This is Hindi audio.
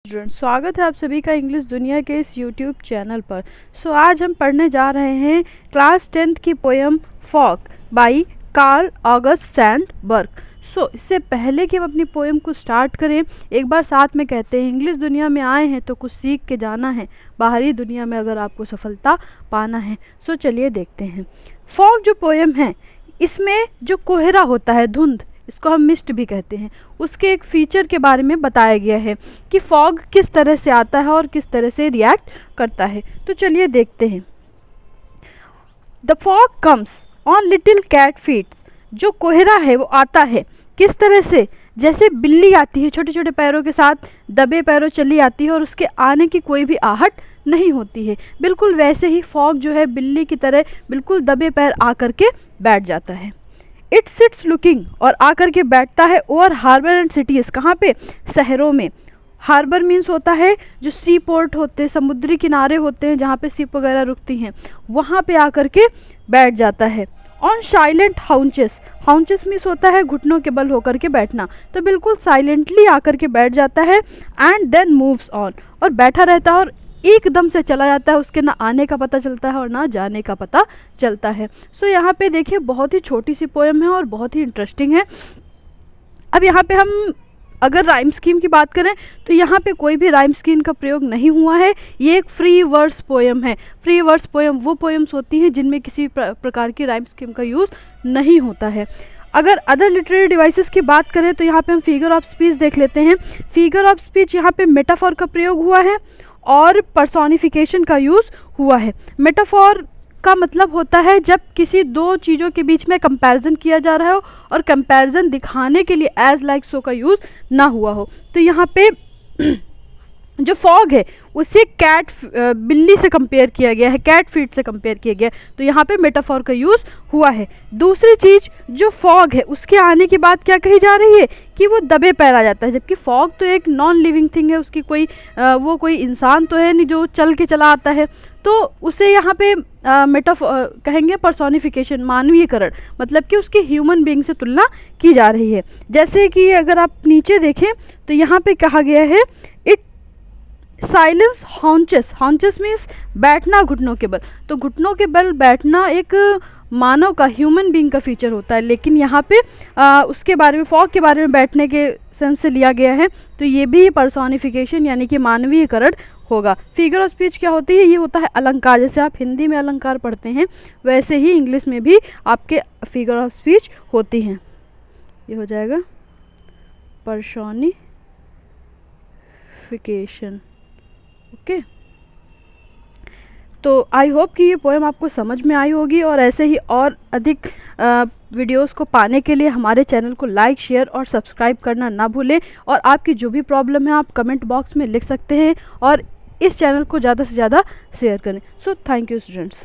स्टूडेंट, स्वागत है आप सभी का इंग्लिश दुनिया के इस यूट्यूब चैनल पर। आज हम पढ़ने जा रहे हैं क्लास 10th की poem fog by Carl August Sandburg. इससे पहले कि हम अपनी पोएम को स्टार्ट करें, एक बार साथ में कहते हैं, इंग्लिश दुनिया में आए हैं तो कुछ सीख के जाना है, बाहरी दुनिया में अगर आपको सफलता पाना है। चलिए देखते हैं। फॉग जो पोएम है, इसमें जो कोहरा होता है, धुंध, इसको हम मिस्ट भी कहते हैं, उसके एक फीचर के बारे में बताया गया है कि फॉग किस तरह से आता है और किस तरह से रिएक्ट करता है। तो चलिए देखते हैं। The fog comes on little cat feet. जो कोहरा है वो आता है किस तरह से, जैसे बिल्ली आती है छोटे छोटे पैरों के साथ, दबे पैरों चली आती है और उसके आने की कोई भी आहट नहीं होती है, बिल्कुल वैसे ही फॉग जो है बिल्ली की तरह बिल्कुल दबे पैर आकर के बैठ जाता है। इट सिट्स लुकिंग, और आकर के बैठता है, ओवर हार्बर एंड सिटीज़, कहाँ पे, शहरों में। हार्बर मीन्स होता है जो सी पोर्ट होते हैं, समुद्री किनारे होते हैं जहाँ पे शिप वगैरह रुकती हैं, वहाँ पे आकर के बैठ जाता है। On silent haunches, haunches means होता है घुटनों के बल होकर के बैठना, तो बिल्कुल साइलेंटली आकर के बैठ जाता है। एंड देन मूव्स ऑन, और बैठा रहता है और एकदम से चला जाता है, उसके ना आने का पता चलता है और ना जाने का पता चलता है। यहाँ पे देखिए बहुत ही छोटी सी पोएम है और बहुत ही इंटरेस्टिंग है। अब यहाँ पे हम अगर राइम स्कीम की बात करें तो यहाँ पे कोई भी राइम स्कीम का प्रयोग नहीं हुआ है, ये एक फ्री वर्स पोएम है। फ्री वर्स पोएम वो पोएम्स होती हैं जिनमें किसी प्रकार की राइम स्कीम का यूज़ नहीं होता है। अगर अदर लिटरेरी डिवाइसेस की बात करें तो यहाँ पे हम फिगर ऑफ स्पीच देख लेते हैं। फिगर ऑफ स्पीच यहाँ पे मेटाफॉर का प्रयोग हुआ है और पर्सोनिफिकेशन का यूज़ हुआ है। मेटाफॉर का मतलब होता है जब किसी दो चीज़ों के बीच में कंपैरिजन किया जा रहा हो और कंपैरिजन दिखाने के लिए एज लाइक सो का यूज़ ना हुआ हो। तो यहाँ पे जो फॉग है उसे बिल्ली से कंपेयर किया गया है, कैट फीट से कंपेयर किया गया है, तो यहाँ पे मेटाफॉर का यूज़ हुआ है। दूसरी चीज़, जो फॉग है उसके आने की बात क्या कही जा रही है कि वो दबे पैर आ जाता है, जबकि फॉग तो एक नॉन लिविंग थिंग है, उसकी वो कोई इंसान तो है नहीं जो चल के चला आता है, तो उसे यहाँ पे कहेंगे पर्सोनिफिकेशन, मानवीयकरण, मतलब कि उसकी ह्यूमन बीइंग से तुलना की जा रही है। जैसे कि अगर आप नीचे देखें तो यहाँ पे कहा गया है it silence haunches, haunches means बैठना घुटनों के बल, तो घुटनों के बल बैठना एक मानव का, ह्यूमन बीइंग का फीचर होता है, लेकिन यहाँ पे उसके बारे में, फॉग के बारे में बैठने के सेंस से लिया गया है, तो ये भी पर्सोनिफिकेशन यानी कि मानवीयकरण होगा। फिगर ऑफ स्पीच क्या होती है, ये होता है अलंकार, जैसे आप हिंदी में अलंकार पढ़ते हैं वैसे ही इंग्लिश में भी आपके फिगर ऑफ स्पीच होती हैं। ये हो जाएगा पर्सोनिफिकेशन। ओके, तो आई होप कि ये पोएम आपको समझ में आई होगी, और ऐसे ही और अधिक वीडियोस को पाने के लिए हमारे चैनल को लाइक, शेयर और सब्सक्राइब करना ना भूलें। और आपकी जो भी प्रॉब्लम है आप कमेंट बॉक्स में लिख सकते हैं और इस चैनल को ज़्यादा से ज़्यादा शेयर करें। Thank you students.